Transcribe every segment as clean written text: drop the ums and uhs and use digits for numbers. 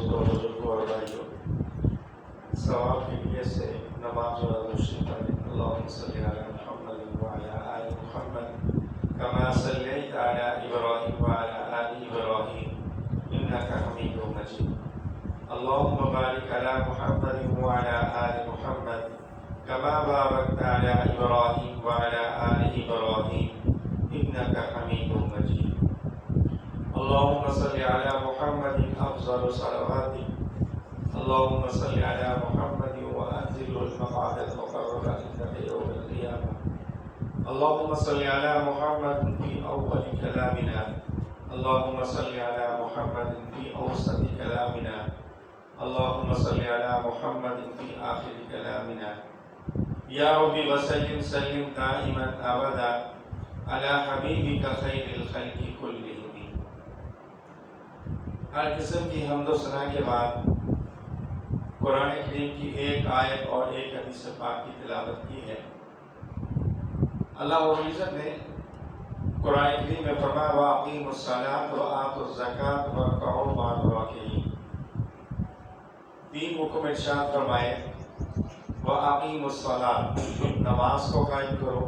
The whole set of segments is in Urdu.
دوستوں، بزرگوں اور بھائیوں، ثواب کے لیے سے نماز و روشنی پڑھیں۔ اللہم صلی علی محمد وعلی آل محمد کما صلیت علی ابراہیم وعلی آل ابراہیم انک حمید مجید۔ اللہم بارک علی محمد وعلی آل محمد کما بارکت علی ابراہیم وعلی آل ابراہیم انک حمید مجید۔ اللهم صل على محمد افضل صلواتك اللهم صل على محمد وانزل المقعد المقرر عندك يوم القيامه اللهم صل على محمد في اول كلامنا اللهم صل على محمد في اوسط كلامنا اللهم صل على محمد في اخر كلامنا يا رب وسلم سلم دائما ابدا على حبيبك خير الخلق كلهم۔ ہر قسم کی حمد و ثنا کے بعد قرآن کریم کی ایک آیت اور ایک حدیث پاک کی تلاوت کی ہے۔ اللہ رب العزت نے قرآن کریم میں فرمایا وَأَقِیمُوا الصَّلَاةَ وَآتُوا الزَّکَاةَ وَارْکَعُوا مَعَ الرَّاکِعِینَ۔ تین حکم ارشاد فرمائے، وَأَقِیمُوا الصَّلَاةَ نماز کو قائم کرو،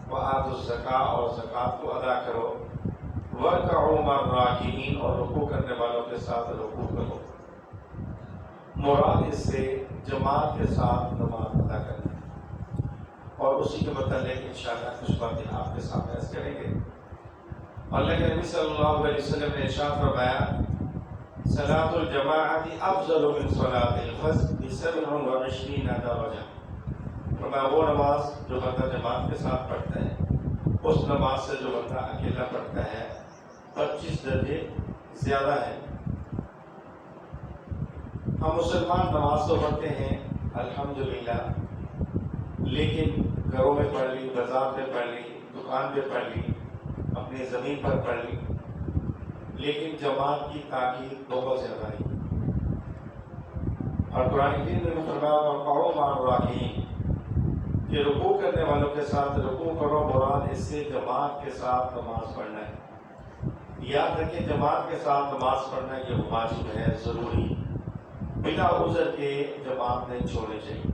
وَآتُوا الزَّکَاةَ اور زکوٰۃ کو ادا کرو، وَارْکَعُوا مَعَ الرَّاکِعِینَ اور رکوع کرنے والوں کے ساتھ رکوع کرو۔ مراد اس سے جماعت کے ساتھ نماز ادا کرنا ہے، اور اسی کے متعلق انشاءاللہ کچھ باتیں آپ کے ساتھ عرض کریں گے۔ اللہ کے نبی صلی اللہ علیہ وسلم نے ارشاد فرمایا صلاۃ الجماعۃ افضل من صلاۃ الفرد ب27 درجہ۔ فرمایا وہ نماز جو بندہ جماعت کے ساتھ پڑھتا ہے اس نماز سے جو بندہ اکیلا پڑھتا ہے 25 درجے زیادہ ہے۔ ہم مسلمان نماز تو پڑھتے ہیں الحمدللہ، لیکن گھروں میں پڑھ لی، بازار پہ پڑھ لی، دکان پہ پڑھ لی، اپنی زمین پر پڑھ لی، لیکن جماعت کی تاکید بہت زیادہ ہے۔ اور قرآن کریم میں فرمایا وَارْکَعُوا مَعَ الرَّاکِعِینَ کہ رکوع کرنے والوں کے ساتھ رکوع کرو، مراد اس سے جماعت کے ساتھ نماز پڑھنا ہے۔ یاد رکھیں جماعت کے ساتھ نماز پڑھنا یہ واجب ہے، ضروری، بلا عذر کے جماعت نہیں چھوڑنی چاہیے،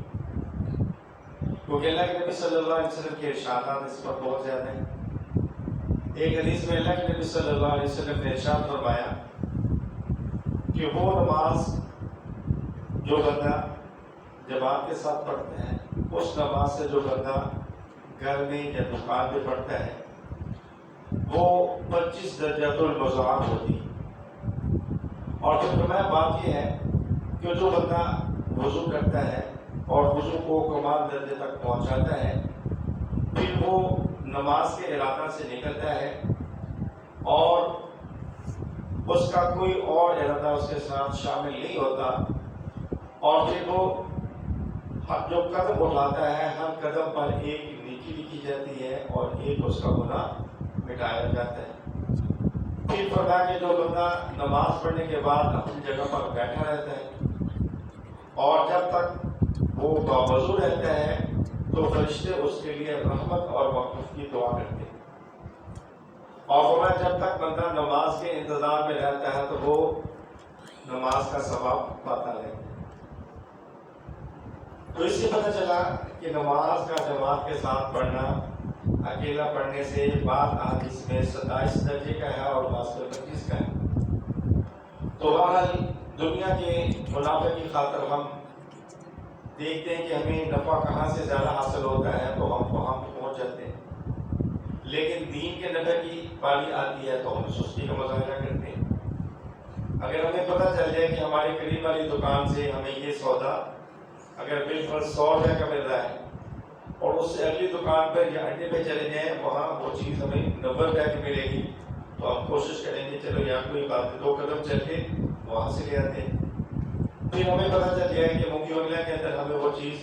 کیونکہ اللہ کے نبی صلی اللہ علیہ وسلم کے ارشادات اس پر بہت زیادہ ہیں۔ ایک حدیث میں اللہ کے نبی صلی اللہ علیہ وسلم نے ارشاد فرمایا کہ وہ نماز جو بندہ جماعت کے ساتھ پڑھتا ہے اس نماز سے جو بندہ گھر میں یا دکان پہ پڑھتا ہے وہ 25 درجات المضاعف ہوتی ہے۔ اور پھر فرمایا بات یہ ہے کہ جو بندہ وضو کرتا ہے اور وضو کو کمال درجے تک پہنچاتا ہے، پھر وہ نماز کے ارادہ سے نکلتا ہے اور اس کا کوئی اور ارادہ اس کے ساتھ شامل نہیں ہوتا، اور پھر وہ جو قدم اٹھاتا ہے ہر قدم پر ایک نیکی لکھی جاتی ہے اور ایک اس کا گناہ مٹایا جاتا ہے۔ پھر فرمایا کہ جو بندہ نماز پڑھنے کے بعد اپنی جگہ پر بیٹھا رہتا ہے اور جب تک وہ باوضو رہتا ہے تو فرشتے اس کے لیے رحمت اور مغفرت کی دعا کرتے ہیں، اور فرمایا جب تک بندہ نماز کے انتظار میں رہتا ہے تو وہ نماز کا ثواب پاتا رہتا ہے۔ تو اس سے پتہ چلا کہ نماز کا جماعت کے ساتھ پڑھنا اکیلا پڑھنے سے بعض احادیث میں 27 درجے کا ہے اور بعض میں 25 کا ہے۔ تو بہرحال دنیا کے منافع کی خاطر ہم دیکھتے ہیں کہ ہمیں نفع کہاں سے زیادہ حاصل ہوتا ہے تو ہم وہاں پہنچ جاتے ہیں، لیکن دین کے نفع کی باری آتی ہے تو ہم سستی کا مظاہرہ کرتے ہیں۔ اگر ہمیں پتہ چل جائے کہ ہماری قریب والی دکان سے ہمیں یہ سودا اگر بالفرض 100 روپے کا مل رہا ہے اور اس سے اگلی دکان پر یا اڈے پہ چلے جائیں وہاں وہ چیز ہمیں 90 روپے کی ملے گی، تو ہم کوشش کریں گے چلو یہاں کوئی بات 2 قدم چل کے وہاں سے لے آتے ہیں۔ پھر ہمیں پتہ چل جائے کہ مونگی وغیرہ کے اندر ہمیں وہ چیز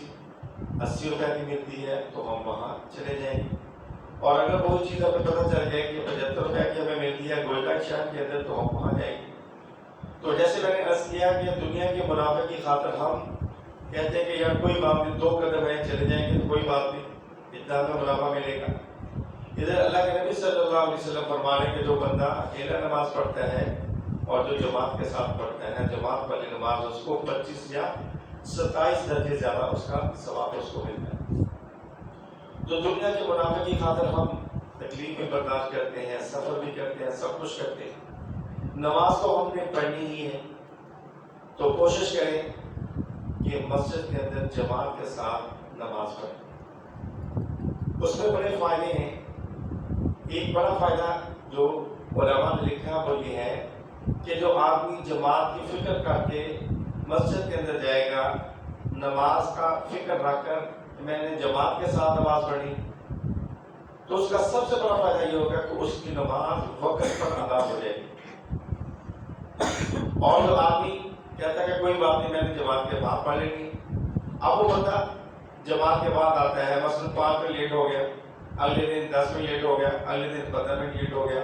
80 روپے کی ملتی ہے تو ہم وہاں چلے جائیں گے، اور اگر وہ چیز ہمیں پتہ چل جائے کہ 75 روپے کی ہمیں ملتی ہے گوئلہ شہر کے اندر تو ہم وہاں جائیں گے۔ تو جیسے میں نے عرض کیا کہ دنیا کے منافع کی خاطر ہم کہتے ہیں کہ یار کوئی بات نہیں 2 قدم ہے چلے جائیں گے تو کوئی بات نہیں، اتنا ہمیں منافع ملے گا۔ ادھر اللہ کے نبی صلی اللہ علیہ وسلم فرما رہے ہیں کہ جو بندہ اکیلا نماز پڑھتا ہے اور جو جماعت کے ساتھ پڑھتا ہے جماعت والی نماز اس کو 25 یا 27 درجے زیادہ اس کا ثواب اس کو ملتا ہے۔ جو دنیا کے منافع کی خاطر ہم تکلیف بھی برداشت کرتے ہیں، سفر بھی کرتے ہیں، سب کچھ کرتے ہیں، نماز تو ہم نے پڑھنی ہی ہے، تو کوشش کریں کہ مسجد کے اندر جماعت کے ساتھ نماز پڑھیں۔ اس میں بڑے فائدے ہیں۔ ایک بڑا فائدہ جو علماء نے لکھا وہ یہ ہے کہ جو آدمی جماعت کی فکر کر کے مسجد کے اندر جائے گا، نماز کا فکر رکھ کر میں نے جماعت کے ساتھ نماز پڑھی، تو اس کا سب سے بڑا فائدہ یہ ہوگا کہ اس کی نماز وقت پر ادا ہو جائے گی۔ اور جو آدمی کہتا ہے کہ کوئی بات نہیں میں نے جماعت کے بعد پڑھ لینی، اب وہ بندہ جماعت کے بعد آتا ہے، مثلا 5 منٹ لیٹ ہو گیا، اگلے دن 10 منٹ لیٹ ہو گیا، اگلے دن 15 منٹ لیٹ ہو گیا،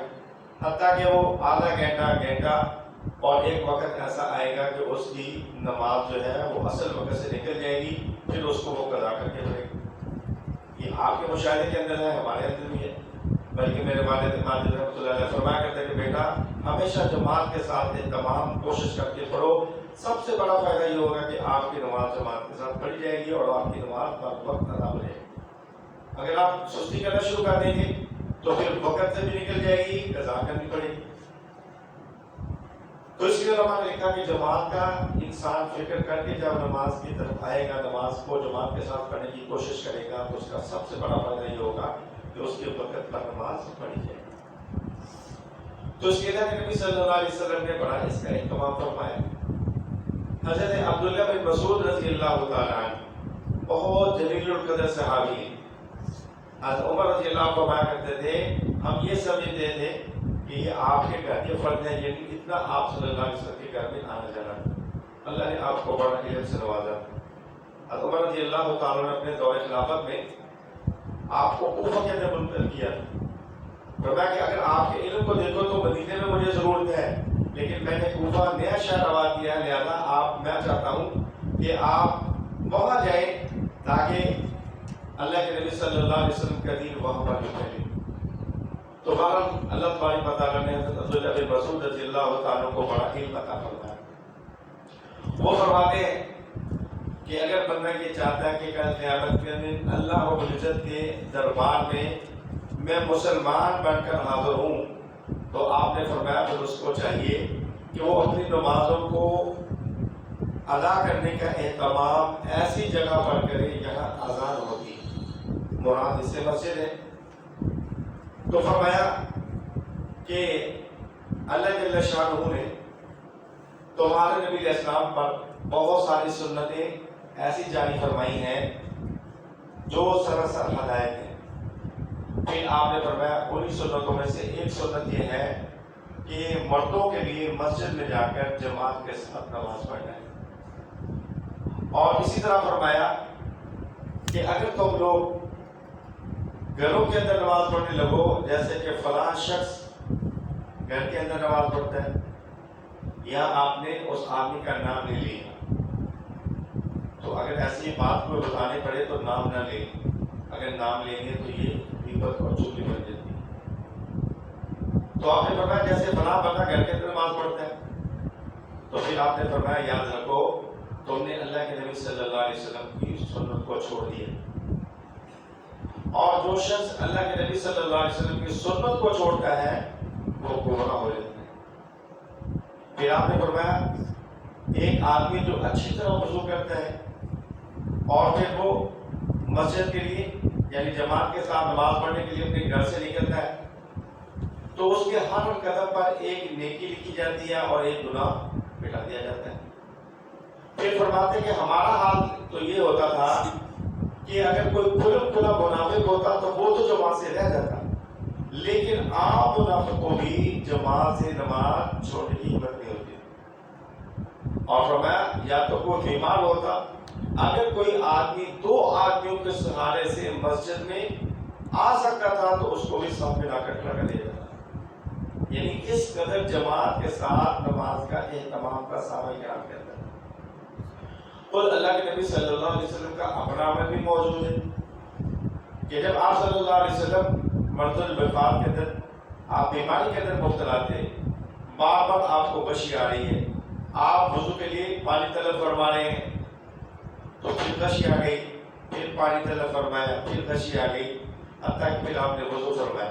حتیٰ کہ وہ آدھا گھنٹہ اور ایک وقت ایسا آئے گا کہ اس کی نماز جو ہے وہ اصل وقت سے نکل جائے گی، پھر اس کو وہ قضا کر کے پڑھے گی۔ یہ آپ کے مشاہدے کے اندر ہے، ہمارے اندر بھی ہے، بلکہ میرے والد ماجد رحمۃ اللہ علیہ فرمایا کرتے کہ بیٹا ہمیشہ جماعت کے ساتھ تمام کوشش کر کے پڑھو، سب سے بڑا فائدہ یہ ہوگا کہ آپ کی نماز جماعت کے ساتھ پڑھی جائے گی اور آپ کی نماز پر وقت ادا ہو جائے گی۔ اگر آپ سستی کرنا شروع کر دیں گے تو پھر وقت سے بھی نکل جائے گی، قضا کرنی پڑے گی۔ تو اس لیے علماء نے لکھا کہ جماعت کا انسان فکر کر کے جب نماز کی طرف آئے گا، نماز کو جماعت کے ساتھ پڑھنے کی کوشش کرے گا، تو اس کا سب سے بڑا فائدہ یہ ہوگا کہ اس کے وقت پر نماز پڑھی جائے گی۔ تو اس کے لیے نبی صلی اللہ علیہ وسلم نے بڑا اس کا اہتمام فرمایا۔ حضرت عبداللہ بن مسعود رضی اللہ تعالیٰ عنہ بہت جلیل القدر صحابی ہیں۔ حضرت عمر رضی اللہ عنہ فرمایا کرتے تھے ہم یہ سمجھتے تھے کہ یہ آپ کے گھر کے فرد ہیں، یعنی اتنا آپ صلی اللہ علیہ وسلم کے گھر میں آنا جانا، اللہ نے آپ کو بڑا علم سے نوازا۔ حضرت عمر رضی اللہ تعالیٰ نے اپنے دور خلافت میں آپ کو کوفہ کے اندر منتقل کیا، فرمایا کہ اگر آپ کے علم کو دیکھو تو مدینے میں مجھے ضرورت ہے، لیکن میں نے کوفہ نیا شہر آباد کیا ہے، لہذا میں چاہتا ہوں کہ آپ وہاں جائیں تاکہ اللہ کے نبی صلی اللہ علیہ وسلم کا دین وہاں پر بھی پھیلے۔ تو بہرحال اللہ تبارک و تعالیٰ نے حضرت عبداللہ بن مسعود رضی اللہ تعالیٰ کو بڑا علم عطا فرمایا۔ وہ فرماتے ہیں کہ اگر بندہ یہ چاہتا ہے کہ کل قیامت کے دن اللہ رب العزت کے دربار میں مسلمان بن کر حاضر ہوں، تو آپ نے فرمایا پھر اس کو چاہیے کہ وہ اپنی نمازوں کو ادا کرنے کا اہتمام ایسی جگہ پر کرے جہاں اذان ہوتی، مراد اس سے مسجد ہے۔ تو فرمایا کہ اللہ جل شانہ نے تمہارے نبی علیہ السلام پر بہت ساری سنتیں ایسی جاری فرمائی ہیں جو سراسر ہدایت ہیں۔ پھر آپ نے فرمایا انہی سنتوں میں سے ایک سنت یہ ہے کہ مردوں کے لیے مسجد میں جا کر جماعت کے ساتھ نماز پڑھنا ہے، اور اسی طرح فرمایا کہ اگر تم لوگ گھروں کے اندر نماز پڑھنے لگو، جیسے کہ فلاں شخص گھر کے اندر نماز پڑھتا ہے، یا آپ نے اس آدمی کا نام لے لیا، تو اگر ایسی بات کوئی بتانے پڑے تو نام نہ لیں، اگر نام لیں گے تو یہ غیبت اور چغلی بن جاتی ہے۔ تو آپ نے فرمایا جیسے فلاں بندہ گھر کے اندر نماز پڑھتا ہے، تو پھر آپ نے فرمایا یاد رکھو تم نے اللہ کے نبی صلی اللہ علیہ وسلم کی سنت کو چھوڑ دیا، اور جو شخص اللہ کے نبی صلی اللہ علیہ وسلم کی سنت کو چھوڑتا ہے وہ گمراہ ہو جاتا ہے۔ پھر آپ نے فرمایا ایک آدمی جو اچھی طرح وضو کرتا ہے اور پھر وہ مسجد کے لیے یعنی جماعت کے ساتھ نماز پڑھنے کے لیے اپنے گھر سے نکلتا ہے، تو اس کے ہر قدم پر ایک نیکی لکھی جاتی ہے اور ایک گناہ مٹا دیا جاتا ہے۔ پھر فرماتے کہ ہمارا حال تو یہ ہوتا تھا کہ اگر کوئی کھلا منافق ہوتا تو وہ تو جماعت سے رہ جاتا، لیکن عام منافق کو بھی جماعت سے نماز چھوڑنے کی ہمت نہیں ہوتی۔ اور فرمایا یا تو کوئی بیمار ہوتا، اگر کوئی آدمی 2 آدمیوں کے سہارے سے مسجد میں آ سکتا تھا تو اس کو بھی صف میں لا کر کھڑا کر دیا جاتا۔ یعنی اس قدر جماعت کے ساتھ نماز کا اہتمام کا صحابہ کرام کرتا ہے۔ خود اللہ کے نبی صلی اللہ علیہ وسلم کا اپنا عمل بھی موجود ہے کہ جب آپ صلی اللہ علیہ وسلم مرض الوفات کے اندر آپ بیماری کے اندر مبتلا تھے، بار بار آپ کو غشی آ رہی ہے، آپ وضو کے لیے پانی طلب فرما رہے ہیں تو پھر غشی آ گئی، پھر پانی طلب فرمایا، پھر غشی آ گئی، حتیٰ کہ پھر آپ نے وضو فرمایا.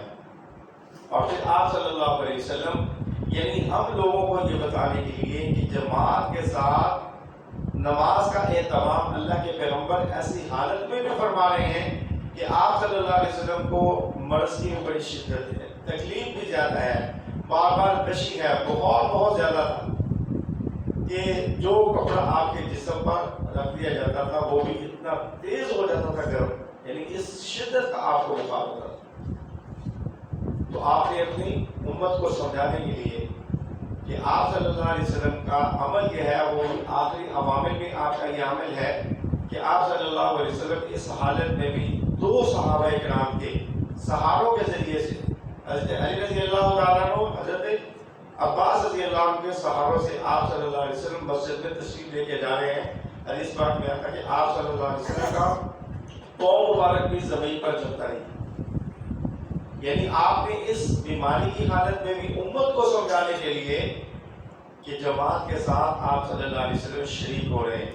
اور پھر آپ صلی اللہ علیہ وسلم یعنی ہم لوگوں کو یہ بتانے کے لیے کہ جماعت کے ساتھ نماز کا اہتمام اللہ کے پیغمبر ایسی حالت میں بھی فرما رہے ہیں کہ آپ صلی اللہ علیہ وسلم کو مرض کی بڑی شدت ہے، تکلیف بھی زیادہ ہے، بار بار غشی ہے، بہت زیادہ تھا کہ جو کپڑا آپ کے جسم پر رکھ دیا جاتا تھا وہ بھی اتنا تیز ہو جاتا تھا گرم، یعنی اس شدت کا آپ کو بخار ہوتا تھا. تو آپ نے اپنی امت کو سمجھانے کے لیے کہ آپ صلی اللہ علیہ وسلم کا عمل یہ ہے، وہ آخری عوامل میں آپ کا یہ عمل ہے کہ آپ صلی اللہ علیہ وسلم اس حالت میں بھی 2 صحابہ کرام کے سہاروں کے ذریعے سے، حضرت علی رضی اللہ تعالیٰ عنہ، حضرت عباس رضی اللہ عنہ کے سہاروں سے آپ صلی اللہ علیہ وسلم مسجد میں تشریف لے کے جا رہے ہیں. حدیث پاک میں آتا ہے کہ آپ صلی اللہ علیہ وسلم کا پاؤں مبارک بھی زمین پر جھکتا نہیں. یعنی آپ نے اس بیماری کی حالت میں بھی امت کو سمجھانے کے لیے کہ جماعت کے ساتھ آپ صلی اللہ علیہ وسلم شریک ہو رہے ہیں.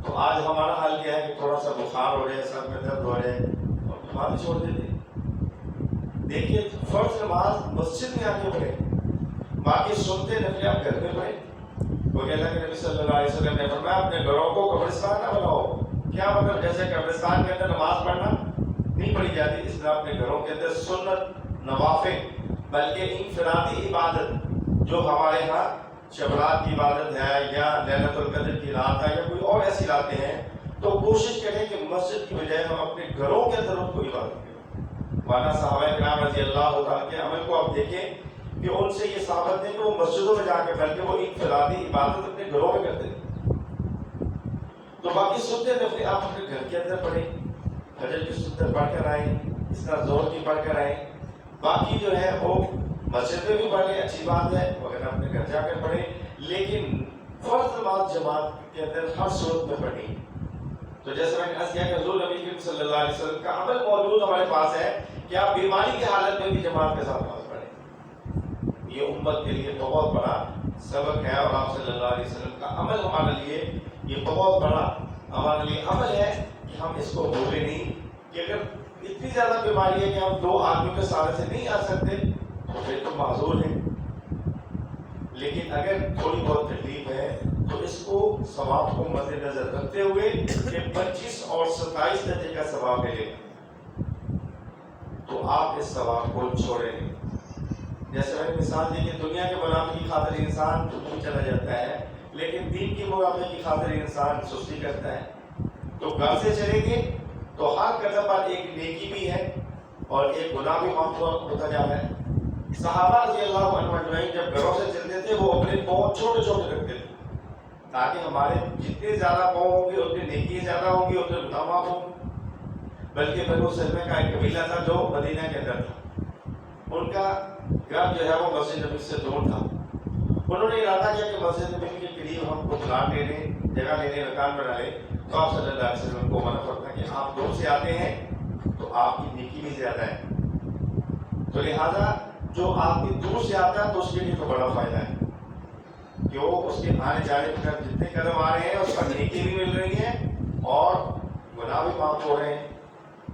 تو آج ہمارا حال کیا ہے کہ تھوڑا سا بخار ہو رہا ہے، سر میں درد ہو رہا ہے اور نماز چھوڑ دیتے. دیکھیے فرض نماز مسجد میں آ کے پڑھے، باقی سنتے نفلیں آپ گھر میں پڑھے. وہ کہتا ہے کہ نبی صلی اللہ علیہ وسلم نے فرمایا اپنے گھروں کو قبرستان نہ بناؤ. کیا مطلب؟ جیسے قبرستان کے اندر نماز پڑھنا نہیں پڑھی جاتی، اس میں اپنے گھروں کے اندر سنت نوافل بلکہ انفرادی عبادت جو ہمارے ہاں شبرات کی عبادت ہے یا لیلۃ القدر کی رات ہے یا کوئی اور ایسی راتیں ہیں، تو کوشش کریں کہ مسجد کی بجائے ہم اپنے گھروں کے اندر ان کو عبادت کریں. ورنہ صحابہ کرام رضی اللہ تعالیٰ کے عمل کو آپ دیکھیں کہ ان سے یہ ثابت نہیں کہ وہ مسجدوں میں جا کے، بلکہ وہ انفرادی عبادت اپنے گھروں میں کرتے تھے. تو باقی سنتے نفلیں آپ اپنے گھر کے اندر پڑھیں، فجر کی سنت پڑھ کر آئیں، اس طرح زور کی پڑھ کر آئیں. باقی جو ہے وہ مسجد میں بھی پڑھیں، اچھی بات ہے، اگر اپنے گھر جا کر پڑھیں، لیکن فرض نماز جماعت کے اندر ہر صورت میں پڑھیں. تو جیسے میں نے عرض کیا کہ حضور نبی کریم صلی اللہ علیہ وسلم کا عمل موجود ہمارے پاس ہے کہ آپ بیماری کی حالت میں بھی جماعت کے ساتھ نماز پڑھیں. یہ امت کے لیے بہت بڑا سبق ہے، اور آپ صلی اللہ علیہ وسلم کا عمل ہمارے لیے یہ بہت بڑا ہمارے لیے عمل ہے کہ ہم اس کو بھولے نہیں کہ اگر اتنی زیادہ بیماری ہے کہ ہم 2 آدمیوں کے سہارے سے نہیں آ سکتے تو پھر تو معذور ہیں. لیکن اگر تھوڑی بہت تکلیف ہے تو اس کو ثواب کو مد نظر رکھتے ہوئے کہ 25 اور 27 درجے کا ثواب ملے تو آپ اس ثواب کو چھوڑیں. جیسے میں نے مثال دی کہ دنیا کے منافع کی خاطر انسان دور چلا جاتا ہے، لیکن دین کی منافع کی خاطر انسان سستی کرتا ہے. تو گھر سے چلیں گے تو ہر قدم پر ایک نیکی بھی ہے اور ایک گناہ بھی معاف ہوتا جا رہا ہے. صحابہ رضی اللہ عنہ اجمعین جب گھروں سے چلتے تھے وہ اپنے پاؤں چھوٹے چھوٹے رکھتے تھے تاکہ ہمارے جتنے زیادہ پاؤں ہوں گے اتنی نیکی زیادہ ہوں گی، اتنے گناہ معاف ہوں گے. بلکہ بنو سلمہ کا ایک قبیلہ تھا جو مدینہ کے اندر تھا، ان کا گھر جو ہے وہ مسجد نبی سے دور تھا. انہوں نے ارادہ کیا کہ مسجد نبی کے قریب ہم کو پلاٹ لے لیں، جگہ لے لیں، مکان بنا لیں. تو آپ صلی اللہ علیہ وسلم کو منع فرمایا کہ آپ دور سے آتے ہیں تو آپ کی نیکی بھی زیادہ ہے. تو لہذا جو آدمی دور سے آتا ہے تو اس کے لیے تو بڑا فائدہ ہے کہ وہ اس کے آنے جانے پر جتنے قدم آ رہے ہیں اس پر نیکی بھی مل رہی ہے اور گناہ بھی معاف ہو رہے ہیں.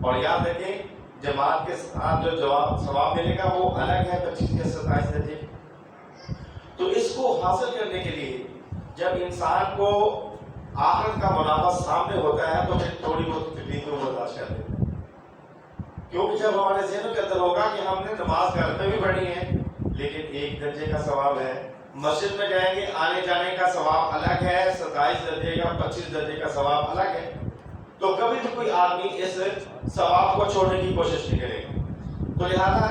اور یاد رکھیں جماعت کے ساتھ جو ثواب ملے گا وہ الگ ہے 25 یا 27 درجے. تو اس کو حاصل کرنے کے لیے جب انسان کو آخرت کا منافع سامنے ہوتا ہے تو پھر تھوڑی بہت تکلیفیں برداشت کرتے ہیں. کیونکہ جب ہمارے ذہن کے اندر ہوگا کہ ہم نے نماز گھر میں بھی پڑھی ہے لیکن 1 درجے کا ثواب ہے، مسجد میں جائیں گے آنے جانے کا ثواب الگ ہے، 27 درجے کا 25 درجے کا ثواب الگ ہے. تو کبھی بھی کوئی آدمی اس ثواب کو چھوڑنے کی کوشش نہیں کرے گا. تو لہذا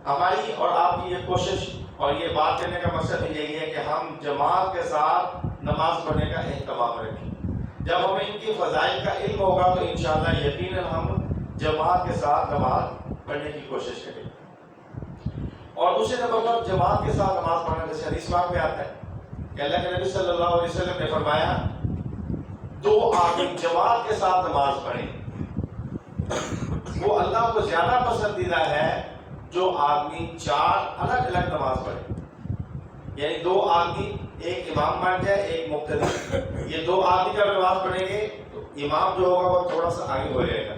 ہماری اور آپ کی یہ کوشش اور یہ بات کرنے کا مقصد یہی ہے کہ ہم جماعت کے ساتھ نماز پڑھنے کا اہتمام رکھیں. جب ہمیں ان کی فضائل کا علم ہوگا تو انشاءاللہ یقیناً ہم جماعت کے ساتھ نماز پڑھنے کی کوشش کریں. اور دوسرے نمبر پر جماعت کے ساتھ نماز پڑھنا جیسے حدیث پاک میں آتا ہے کہ اللہ کے نبی صلی اللہ علیہ وسلم نے فرمایا 2 آدمی جماعت کے ساتھ نماز پڑھیں وہ اللہ کو زیادہ پسندیدہ ہے جو آدمی 4 الگ الگ نماز پڑھے. یعنی دو آدمی، ایک امام بن جائے ایک مقتدی، یہ دو آدمی جب نماز پڑھیں گے تو امام جو ہوگا وہ تھوڑا سا آگے ہو جائے گا،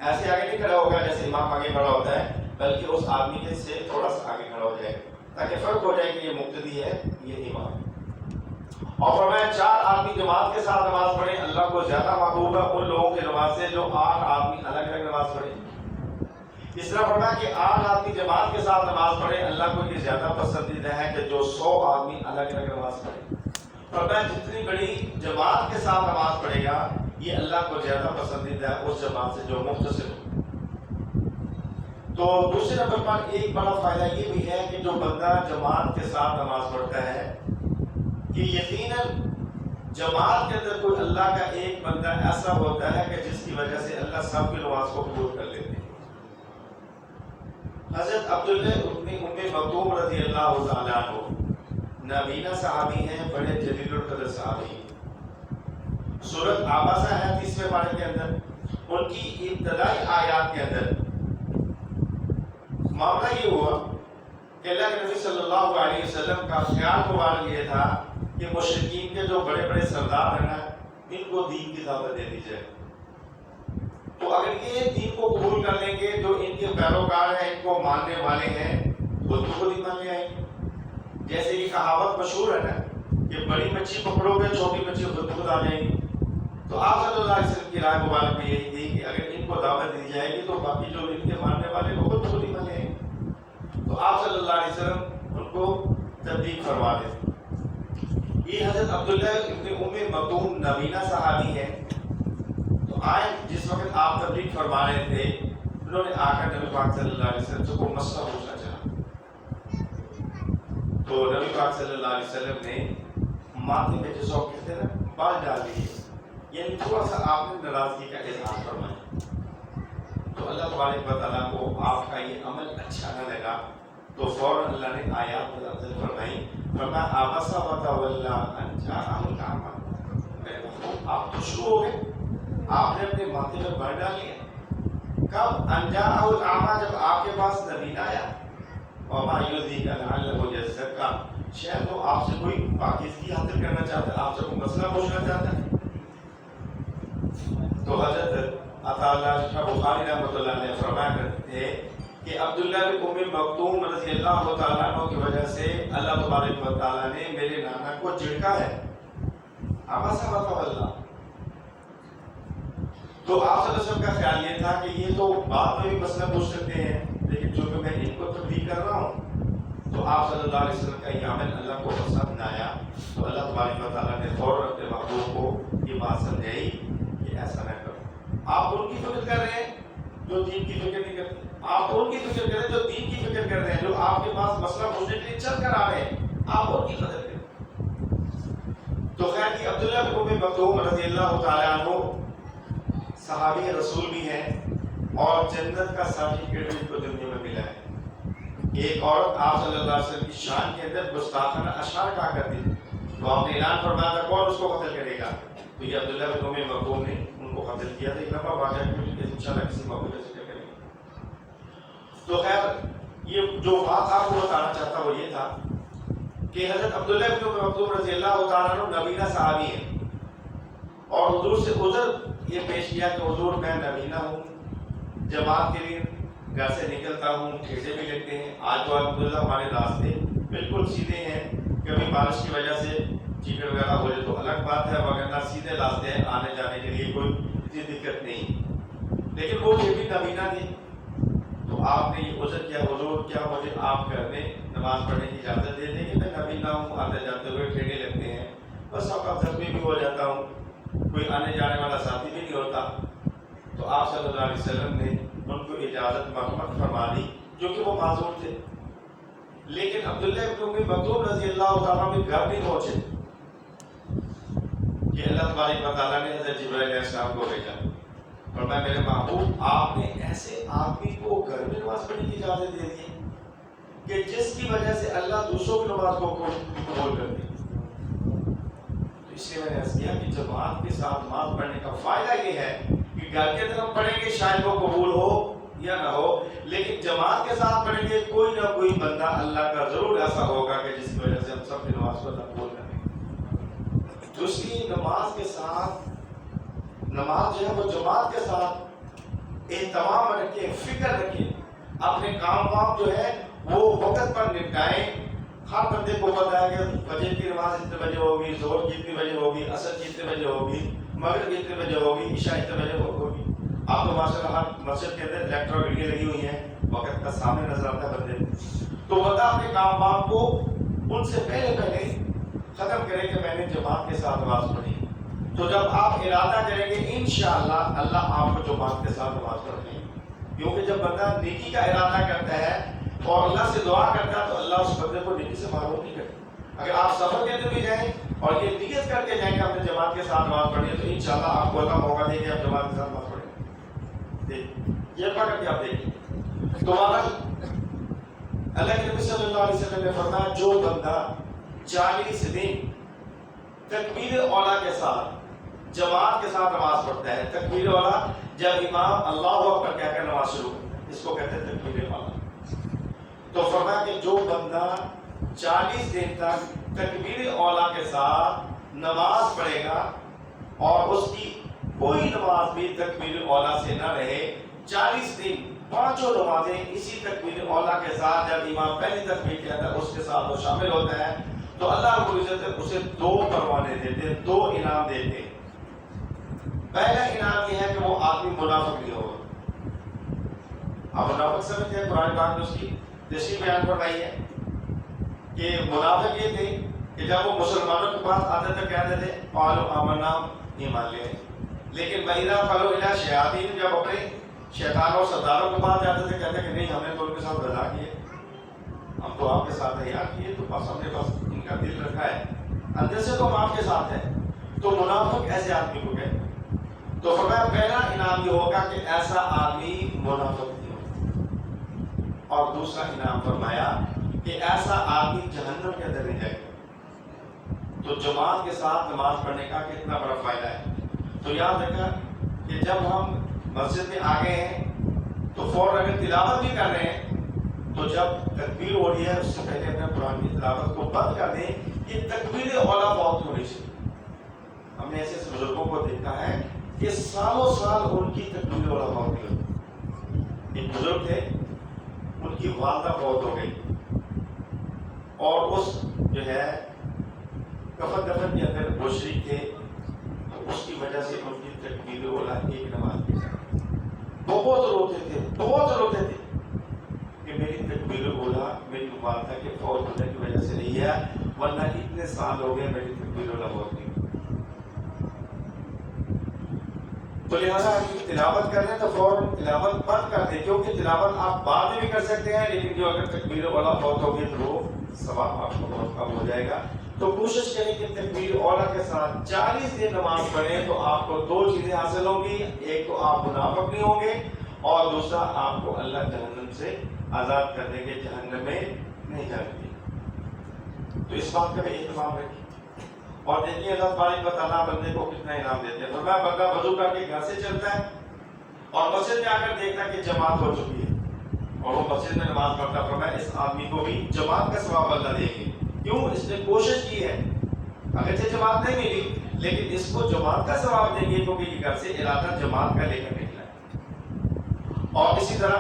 ایسے آگے نہیں کھڑا ہوگا جیسے امام آگے کھڑا ہوتا ہے، بلکہ اس آدمی کے سے تھوڑا سا آگے کھڑا ہو جائے تاکہ فرق ہو جائے کہ یہ مقتدی ہے یہ امام۔ اور فرمایا 4 آدمی جماعت کے ساتھ نماز پڑھیں، اللہ کو زیادہ محبوب ہے ان لوگوں کی نماز سے جو 8 آدمی الگ الگ نماز پڑھیں۔ اس طرح فرمایا کہ 8 آدمی جماعت کے ساتھ نماز پڑھیں، اللہ کو یہ زیادہ پسندیدہ ہے کہ جو 100 آدمی الگ الگ نماز پڑھیں۔ فرمایا جتنی بڑی جماعت کے ساتھ نماز پڑھے گا یہ اللہ کو زیادہ پسندیدہ ہے اس جماعت سے جو مختصر ہو۔ تو دوسرے نمبر پر ایک بڑا فائدہ یہ بھی ہے کہ جو بندہ جماعت کے ساتھ نماز پڑھتا ہے کہ یقیناً جماعت کے اندر کوئی اللہ کا ایک بندہ ایسا ہوتا ہے کہ جس کی وجہ سے اللہ سب کی نماز کو قبول کر لیتے ہیں۔ حضرت عبداللہ ابن ام مکتوم رضی اللہ تعالیٰ عنہ نابینا صحابی ہیں، بڑے جلیل القدر صحابی ہیں۔ سورۃ عبسہ ہے 30ویں پارے کے اندر، ان کی ابتدائی آیات کے اندر معاملہ یہ ہوا کہ اللہ کے نبی صلی اللہ علیہ وسلم کا خیال مبارک یہ تھا کہ مشرکین کے جو بڑے بڑے سردار ہیں نا ان کو دین کی دعوت دے دی جائے، تو اگر یہ دین کو قبول کر لیں گے جو ان کے پیروکار ہیں ان کو ماننے والے ہیں وہ تو خود ہی مان لے آئیں گے۔ جیسے یہ کہاوت مشہور ہے نا کہ بڑی مچھلی پکڑو گے چھوٹی مچھلی خود خود آ جائیں گی، تو آپ صلی اللہ علیہ وسلم کی رائے مبارک میں یہی تھی کہ اگر ان کو دعوت دی جائے گی تو باقی جو ان کے ماننے والے وہ خود خود ہی مان لیں گے۔ تو آپ صلی اللہ علیہ وسلم ان کو تبلیغ فرما دیں۔ یہ حضرت عبداللہ ابن ام مکتوم نابینا صحابی ہیں، تو آئے جس وقت آپ تبلیغ فرما رہے تھے انہوں نے آ کر نبی پاک صلی اللہ علیہ وسلم سے کوئی مسئلہ پوچھنا چاہا، تو نبی پاک صلی اللہ علیہ وسلم نے ماتھے پہ جس وقت کہتے ہیں نا بال ڈال دیے، یعنی تھوڑا سا آپ نے ناراضگی کا اظہار فرمایا، تو اللہ تبارک و تعالیٰ کو آپ کا یہ عمل اچھا نہ لگا تو فوراً اللہ نے آیات نازل فرمائی، فرمایا عبس وتولی ان جاءہ الاعمی، آپ تو شروع ہو گئے، آپ نے اپنے ماتھے پر بال ڈال لیا، کب ان جاءہ الاعمی جب آپ کے پاس نبی آیا، وما یدریک لعلہ یزکیٰ شاید وہ آپ سے کوئی پاکیزگی حاصل کرنا چاہتا ہے، آپ سے کوئی مسئلہ پوچھنا چاہتا ہے۔ تو حضرت عطا اللہ شاہ بخاری رحمۃ اللہ علیہ فرمایا کرتے تھے کہ عبداللہ بن ام مکتوم رضی اللہ تعالیٰ عنہ کی وجہ سے اللہ تبارک و تعالیٰ نے میرے نانا کو جھڑکا ہے، عبس وتولی۔ تو آپ صلی اللہ علیہ وسلم کا خیال یہ تھا کہ یہ تو بعد میں بھی مسئلہ پوچھ سکتے ہیں، لیکن چونکہ میں ان کو تبلیغ کر رہا ہوں تو آپ صلی اللہ علیہ وسلم کا یہ عمل اللہ کو پسند نہ آیا، تو اللہ تبارک و تعالیٰ نے فوراً اپنے محبوب کو یہ بات سمجھائی کہ ایسا نہ کرو۔ آپ ان کی فکر کر رہے ہیں جو دین کی فکر نہیں کرتے، آپ ان کی فکر کریں جو دین کی فکر کر رہے ہیں، جو آپ کے پاس مسئلہ پوچھنے کے لیے چل کر آ رہے ہیں، آپ ان کی قدر کریں۔ تو خیر کہ عبداللہ بن ام مکتوم رضی اللہ تعالیٰ عنہ صحابی رسول بھی ہیں اور جنت کا سرٹیفکیٹ بھی ان کو دنیا میں ملا ہے۔ ایک عورت آپ صلی اللہ علیہ وسلم کی شان کے اندر گستاخانہ اشعار کہا کرتی تھی، تو آپ نے اعلان فرمایا تھا کون اس کو قتل کرے گا، تو یہ عبداللہ بن ام مکتوم نے ان کو قتل کیا تھا۔ ایک لمبا واقعہ انشاءاللہ کسی موقع پر ذکر کریں گے۔ تو خیر یہ جو بات آپ کو بتانا چاہتا وہ یہ تھا کہ حضرت عبداللہ بن ام مکتوم رضی اللہ تعالیٰ عنہ نبینا صحابی ہیں، اور حضور سے عذر یہ پیش کیا کہ حضور میں نبینا ہوں، جماعت کے لیے گھر سے نکلتا ہوں، ٹھیکے بھی لگتے ہیں، آج تو الحمدللہ ہمارے راستے بالکل سیدھے ہیں، کبھی بارش کی وجہ سے چیکڑ وغیرہ ہو جائے تو الگ بات ہے، وغیرہ سیدھے راستے ہیں، آنے جانے کے لیے کوئی اتنی دقت نہیں، لیکن وہ یہ بھی نبینا تھی۔ تو آپ نے یہ عذر کیا حضور کیا مجھے آپ گھر میں نماز پڑھنے کی اجازت دے دیں کہ میں نبینا ہوں، آتے جاتے ہوئے ٹھیکے لگتے ہیں، بس اوقات زخمی بھی ہو جاتا ہوں، کوئی آنے جانے والا ساتھی بھی نہیں ہوتا۔ تو آپ صلی اللہ علیہ وسلم نے ان کو اجازت مرحمت فرما دی جو کہ وہ معذور تھے، لیکن عبداللہ بن ام مکتوم رضی اللہ تعالیٰ کے گھر نہیں پہنچے کہ اللہ تبارک و تعالیٰ نے حضرت جبرائیل علیہ السلام کو بھیجا، فرمایا میرے محبوب آپ نے ایسے آدمی کو گھر میں نماز پڑھنے کی اجازت دے دی کہ جس کی وجہ سے اللہ دوسروں کی نماز کو قبول کر دی۔ تو اس لیے میں نے عرض کیا کہ جماعت کے ساتھ نماز پڑھنے کا فائدہ یہ ہے کہ گھر کے اندر ہم پڑھیں گے شاید وہ قبول ہو، یا نہ ہو، لیکن جماعت کے ساتھ پڑھیں گے کوئی نہ کوئی بندہ اللہ کا ضرور ایسا ہوگا کہ جس کی وجہ سے ہم سب کی نماز کو قبول کریں۔ تو اس لیے نماز کے ساتھ، نماز جو ہے وہ جماعت کے ساتھ اہتمام رکھیں، فکر رکھیں، اپنے کام جو ہے وہ وقت پر نپٹائیں۔ ہر بندے کو پتا ہے کہ فجر کی نماز اتنے بجے ہوگی، ظہر کی اتنے بجے ہوگی، عصر کی اتنے بجے ہوگی، مغرب کی اتنے بجے ہوگی، عشاء اتنے بجے ہوگی۔ آپ کو ماشاءاللہ ہر مسجد کے اندر الیکٹرو گھڑیاں لگی ہوئی ہیں، وقت کا سامنے نظر آتا ہے بندے، تو بندہ اپنے کام کو ان سے پہلے ختم کرے کہ میں نے جماعت کے ساتھ نماز پڑھی۔ تو جب آپ ارادہ کریں گے انشاءاللہ اللہ آپ کو جماعت کے ساتھ نماز پڑھیں گے، کیونکہ جب بندہ نیکی کا ارادہ کرتا ہے اور اللہ سے دعا کرتا ہے تو اللہ اس بندے کو نیکی سے محروم نہیں کرتا۔ اگر آپ سفر کے اندر بھی جائیں اور یہ نیت کر کے جائیں کہ آپ نے جماعت کے ساتھ نماز پڑھی ہے تو انشاءاللہ آپ کو اللہ موقع دے کہ آپ جماعت کے ساتھ نماز پڑھیں۔ یہ پڑھ کے آپ دیکھیں تو اللہ کے نبی صلی اللہ علیہ وسلم نے فرمایا جو بندہ 40 دن تکبیر اولا کے ساتھ جماعت کے ساتھ نماز پڑھتا ہے، تکبیر اولا جب امام اللہ اکبر کہہ کر نماز شروع کرتا ہے، اس کو کہتے ہیں تکبیر اولا۔ تو فرمایا کہ جو بندہ 40 دن تک تکبیر اولا کے ساتھ نماز پڑھے گا اور اس کی کوئی نماز بھی تکبیر اولا سے نہ رہے، 40 دن پانچوں نمازیں اسی تکبیر اولا کے ساتھ جب امام پہلی تکبیر کہتا ہے اس کے ساتھ وہ شامل ہوتا ہے، تو اللہ رب العزت اسے 2 پروانے دیتے، 2 انعام دیتے۔ پہلا انعام یہ ہے کہ وہ آدمی منافق نہیں ہوگا۔ آپ منافق سمجھتے ہیں، قرآن پاک نے اس کی تشریح بیان فرمائی ہے کہ منافق یہ تھے کہ جب وہ مسلمانوں کے پاس آتے تھے کہتے تھے قالوا آمنا، ایمان لے، لیکن وَإِذَا خَلَوْا إِلَىٰ شَيَاطِینِهِمْ، جب اپنے شیطانوں اور سرداروں کے پاس جاتے تھے کہتے کہ نہیں ہم نے تو ان کے ساتھ غزا کیے، ہم تو آپ کے ساتھ تیار کیے، تو بس ہم نے بس ان کا دل رکھا ہے، اندر سے تو ہم آپ کے ساتھ ہیں۔ تو منافق ایسے آدمی کو کہتے ہیں۔ تو فرمایا پہلا انعام یہ ہوگا کہ ایسا آدمی منافق نہیں ہوگا، اور دوسرا انعام فرمایا کہ ایسا آدمی جہنم کے اندر نہیں جائے گا۔ تو جماعت کے ساتھ نماز پڑھنے کا کتنا بڑا فائدہ ہے۔ تو یاد رکھا کہ جب ہم مسجد میں آ گئے ہیں تو فوراً اگر تلاوت بھی کر رہے ہیں تو جب تکبیر ہو رہی ہے اس سے پہلے اپنے قرآن کی تلاوت کو بند کر دیں۔ یہ تکبیر اولا بہت ہونی چاہیے۔ ہم نے ایسے بزرگوں کو دیکھا ہے کہ سالوں سال ان کی تکبیر اولا بہت نہیں ہوتی۔ ایک بزرگ تھے، ان کی والدہ بہت ہو گئی اور اس جو ہے کفن دفن کے اندر وہ شریک تھے، تو اس کی وجہ سے ان کی تکبیر اولا ایک نماز کے ساتھ بہت روتے تھے کہ میری تکبیر اولا میری والدہ کے فوت ہونے کی وجہ سے نہیں ہے، ورنہ اتنے سال ہو گئے میری تکبیر اولا بہت نہیں۔ تو لہٰذا تلاوت کر لیں تو فوراً تلاوت بند کر دیں، کیونکہ تلاوت آپ بعد میں بھی کر سکتے ہیں، لیکن جو اگر تکبیر اولا بہت ہوگی تو وہ ثواب آپ کو بہت کم ہو جائے گا۔ تو کوشش کریں کہ تکبیر اولا کے ساتھ 40 دن نماز پڑھیں تو آپ کو 2 چیزیں حاصل ہوں گی، ایک تو آپ منافق نہیں ہوں گے اور دوسرا آپ کو اللہ جہنم سے آزاد کر دیں گے، جہنم میں نہیں جائیں گے۔ تو اس بات کا بھی اہتمام رکھیں اور دیکھیے اللہ تبارک و تعالیٰ بندے کو کتنا انعام دیتے ہیں۔ فرمایا بندہ وضو کر کے گھر سے چلتا ہے اور مسجد میں آ کر دیکھتا ہے کہ جماعت ہو چکی ہے اور وہ مسجد میں نماز پڑھتا ہے، فرمایا اس آدمی کو بھی جماعت کا ثواب اللہ دے گی۔ کیوں؟ اس نے کوشش کی ہے، اگرچہ جماعت نہیں ملی لیکن اس کو جماعت کا ثواب دیں گے کیونکہ یہ گھر سے ارادہ جماعت کا لے کر نکلا ہے۔ اور اسی طرح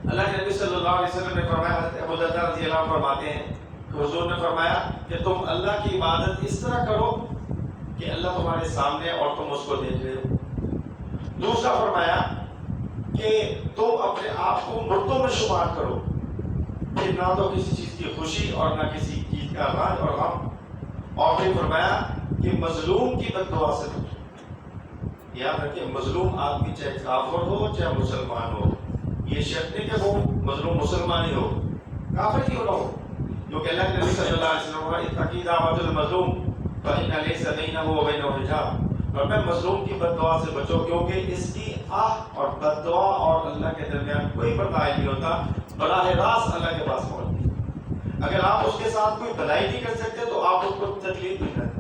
اللہ کے نبی صلی اللہ علیہ وسلم نے فرمایا، حضرت ابو درداء رضی اللہ عنہ فرماتے ہیں کہ حضور نے فرمایا کہ تم اللہ کی عبادت اس طرح کرو کہ اللہ تمہارے سامنے اور تم اس کو دیکھ رہے ہو۔ دوسرا فرمایا کہ تم اپنے آپ کو مردوں میں شمار کرو، کہ نہ تو کسی چیز کی خوشی اور نہ کسی چیز کا رنج اور غم۔ اور پھر فرمایا کہ مظلوم کی بد دعا سے بچو۔ یاد رکھیں مظلوم آدمی چاہے کافر ہو چاہے مسلمان ہو، یہ شرط نہیں کہ وہ مظلوم مسلمان ہی ہو، کافر کیوں نہ ہو، کیونکہ اللہ کے نبی صلی اللہ علیہ وسلم نے اتقی دعوۃ المظلوم فإن ليس بينه وبينه حجاب، اور میں مظلوم کی بد دعا سے بچو کیونکہ اس کی آہ اور بد دعا اور اللہ کے درمیان کوئی پردہ نہیں ہوتا، براہ راست اللہ کے پاس موجود ہے۔ اگر آپ اس کے ساتھ کوئی بھلائی نہیں کر سکتے تو آپ اس کو تکلیف نہیں کریں،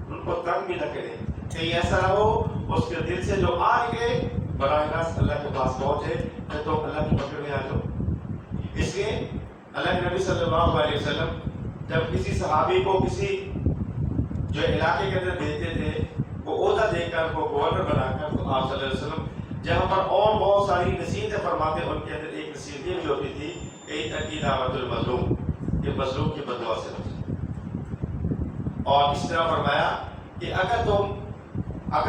ان کو تنگ بھی نہ کریں، کہیں ایسا نہ ہو اس کے دل سے جو آ نکلے براہ راست اللہ کے پاس پہنچے کہ تم اللہ کی پکڑ میں آ جاؤ. اس لیے اللہ کے نبی صلی اللہ علیہ وسلم جب کسی صحابی کو کسی جو علاقے کے اندر بھیجتے تھے وہ عہدہ دے کر وہ گورنر بنا کر، تو آپ صلی اللہ علیہ وسلم جہاں پر اور بہت ساری نصیحتیں فرماتے ان کے اندر ایک نصیحت یہ بھی ہوتی تھی کہ اتقی دعوت المظلوم، کہ مظلوم کی بددعا سے بچو. اور اس طرح فرمایا کہ اگر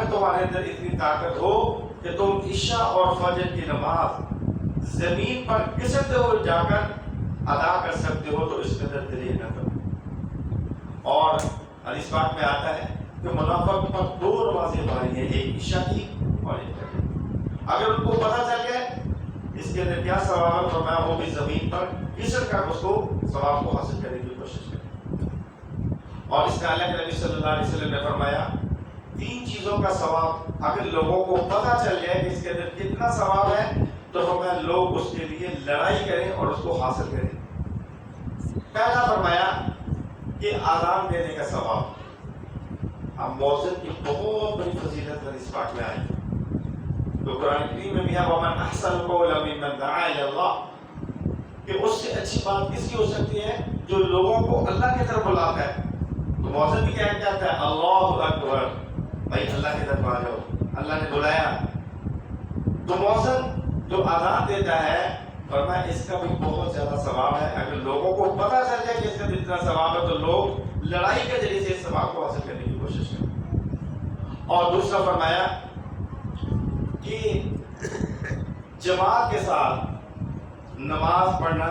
تمہارے اندر اتنی طاقت ہو کہ تم عشاء اور فجر کی نماز زمین پر گھسٹتے ہوئے جا کر ادا کر سکتے ہو تو اس کے اندر دلیل نہ کرو. اور حدیث پاک میں آتا ہے کہ منافق پر دو نمازیں بھاری ہیں، ایک عشاء کی اور ایک فجر. اگر ان کو پتہ چل جائے اس کے اندر کیا ثواب ہے، فرمایا وہ بھی زمین پر گھسٹ کر اس کو ثواب کو حاصل کرنے کی کوشش کرے. اور اس میں اللہ کے نبی صلی اللہ علیہ وسلم نے فرمایا 3 چیزوں کا ثواب اگر لوگوں کو پتہ چل جائے کہ اس کے اندر کتنا ثواب ہے تو فرمایا لوگ اس کے لیے لڑائی کریں اور اس کو حاصل کریں. پہلا فرمایا کہ آذان دینے کا ثواب. اب مؤذن کی بہت بڑی فضیلت حدیث پاک میں آئی تو قرآن کریم میں بھی ہے وَمَنْ أَحْسَنُ قَوْلًا مِمَّنْ دَعَا إِلَى اللَّهِ، کہ اس سے اچھی بات کس کی ہو سکتی ہے جو لوگوں کو اللہ کی طرف بلاتا ہے. تو مؤذن بھی کیا کہتا ہے اللہ اکبر، بھائی اللہ کی طرف آ جاؤ، اللہ نے بلایا. تو مؤذن جو اذان دیتا ہے فرمایا اس کا بھی بہت زیادہ ثواب ہے. اگر لوگوں کو پتہ چل جائے کہ اس کا اتنا ثواب ہے تو لوگ لڑائی کے ذریعے سے اس ثواب کو حاصل کرنے کی کوشش کریں. اور دوسرا فرمایا کہ جماعت کے ساتھ نماز پڑھنا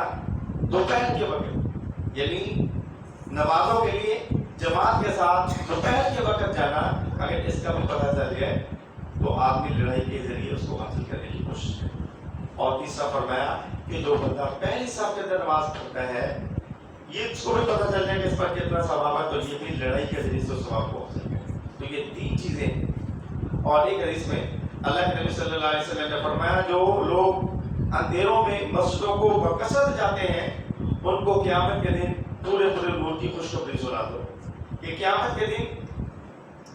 دوپہر کے وقت، یعنی نمازوں کے لیے جماعت کے ساتھ دوپہر کے وقت جانا اگر اس کا بھی پتہ چل جائے تو آدمی لڑائی کے ذریعے اس کو حاصل کرنے کی کوشش کرے. اور تیسرا فرمایا کہ جو بندہ پہلی صف کے اندر نماز پڑھتا ہے یہ اس کو بھی پتہ چل جائے کہ اس پر کتنا ثواب ہے تو یہ بھی لڑائی کے ذریعے سے ثواب کو حاصل کرے. تو یہ 3 چیزیں. اور ایک حدیث میں اللہ کے نبی صلی اللہ علیہ وسلم نے فرمایا جو لوگ اندھیروں میں مسجدوں کو بکثرت جاتے ہیں ان کو قیامت کے دن پورے نور کی خوشخبری سنا دو کہ قیامت کے دن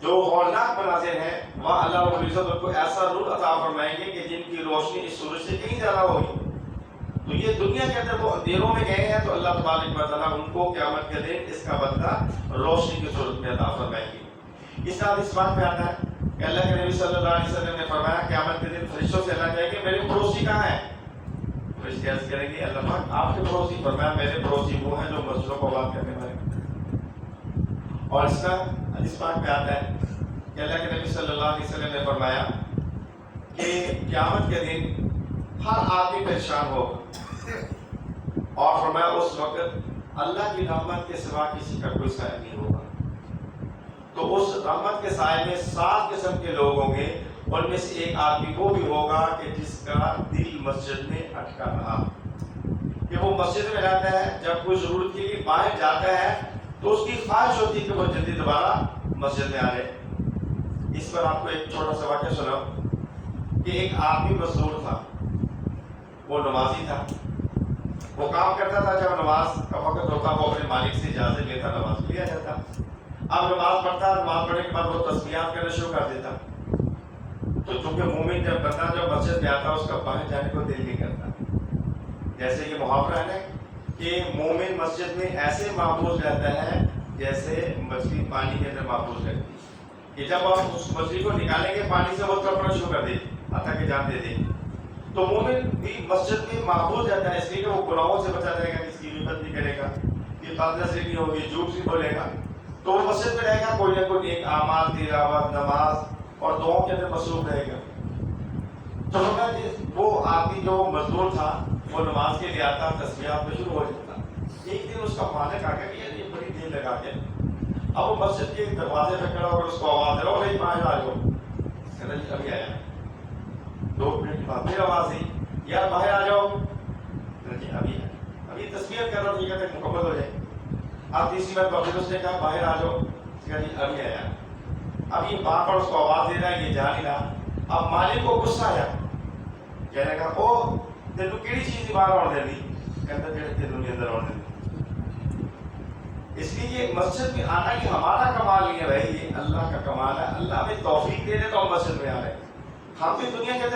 جو ہولناک مناظر ہیں وہاں اللہ رب العزت ان کو ایسا نور عطا فرمائیں گے کہ جن کی روشنی اس سورج سے کہیں زیادہ ہوگی. تو یہ دنیا کے اندر وہ اندھیروں میں گئے ہیں تو اللہ تبارک و تعالیٰ ان کو قیامت کے دن اس کا بدلہ روشنی کی صورت میں عطا فرمائیں گے. اس طرح اس بات میں آتا ہے کہ اللہ کے نبی صلی اللہ علیہ وسلم نے فرمایا قیامت کے دن فرشتوں سے اللہ کہے کہ میرے پڑوسی کہاں ہیں؟ فرشتے عرض کریں گے اللہ پاک آپ کے پڑوسی. فرمایا میرے پڑوسی وہ ہیں جو مسجدوں کو آباد کرنے والے. اور اس کا حدیث پاک میں آتا ہے کہ اللہ کے نبی صلی اللہ علیہ وسلم نے فرمایا کہ قیامت کے دن ہر آدمی پریشان ہوگا اور فرمایا اس وقت اللہ کی رحمت کے سوا کسی کا کوئی سایہ نہیں ہوگا. تو اس رحمت کے سائے میں 7 قسم کے لوگ ہوں گے. ان میں سے ایک آدمی وہ بھی ہوگا کہ جس کا دل مسجد میں اٹکا رہا، کہ وہ مسجد میں رہتا ہے جب کوئی ضرورت کے لیے باہر جاتا ہے تو اس کی خواہش ہوتی ہے کہ وہ جلدی دوبارہ مسجد میں آ جائے. اس پر آپ کو ایک چھوٹا سا واقعہ سناؤں کہ ایک آدمی مزدور تھا، وہ نمازی تھا، وہ کام کرتا تھا. جب نماز کا وقت ہوتا وہ اپنے مالک سے اجازت لیتا، نماز لیا جاتا. اب نماز پڑھتا، نماز پڑھنے کے بعد وہ تسبیحات کرنا شروع کر دیتا. تو چونکہ مومن جب بندہ جب مسجد میں آتا اس کا باہر جانے کو دل نہیں کرتا. جیسے کہ محاورہ ہے کہ مومن مسجد میں ایسے محفوظ رہتا ہے جیسے مچھلی پانی کے اندر محفوظ رہتی ہے، کہ جب آپ اس مچھلی کو نکالیں گے پانی سے وہ تڑپنا شروع کر دے حتیٰ کہ جان دے دے. تو مومن بھی مسجد میں محفوظ رہتا ہے اس لیے کہ وہ گناہوں سے بچا رہے گا، کسی کی غیبت نہیں کرے گا، کہ قاتل سے نہیں ہوگی، جھوٹ نہیں بولے گا. تو وہ مسجد میں رہے گا، کوئی نہ کوئی نیک اعمال، تلاوت، نماز اور دعاؤں کے اندر مصروف رہے گا. تو وہ آدمی جو مزدور تھا وہ نماز کے لیے آتا، تسبیحات میں شروع ہو جاتا. ایک دن اس کا مالک آ گیا کہ یہ بڑی دیر لگا کے اب وہ مسجد کے دروازے پہ کھڑا ہو کر اس کو آواز دے رہا ہو بھائی باہر آ جاؤ. کہنا جی ابھی آیا. 2 منٹ کے بعد پھر آواز دی یار باہر آ جاؤ. جی ابھی ہے، ابھی تسبیحات کر رہا ہوں یہ تک مکمل ہو جائے. اب تیسری بار پھر اس نے کہا باہر آ جاؤ. کہا جی ابھی آیا. اب یہ وہاں پر اس کو آواز دے رہا ہے، یہ جا نہیں رہا. اب مالک کو غصہ آیا، کہنے لگا او تینوں کیڑی چیز باہر آن دینی؟ کہتا جڑے تینوں کے اندر آن دینی. اس لیے یہ مسجد میں آنا یہ ہمارا کمال نہیں ہے بھائی، یہ اللہ کا کمال ہے. اللہ ہمیں توفیق دے دے تو ہم مسجد میں آ رہے ہیں. ہم بھی دنیا کے اندر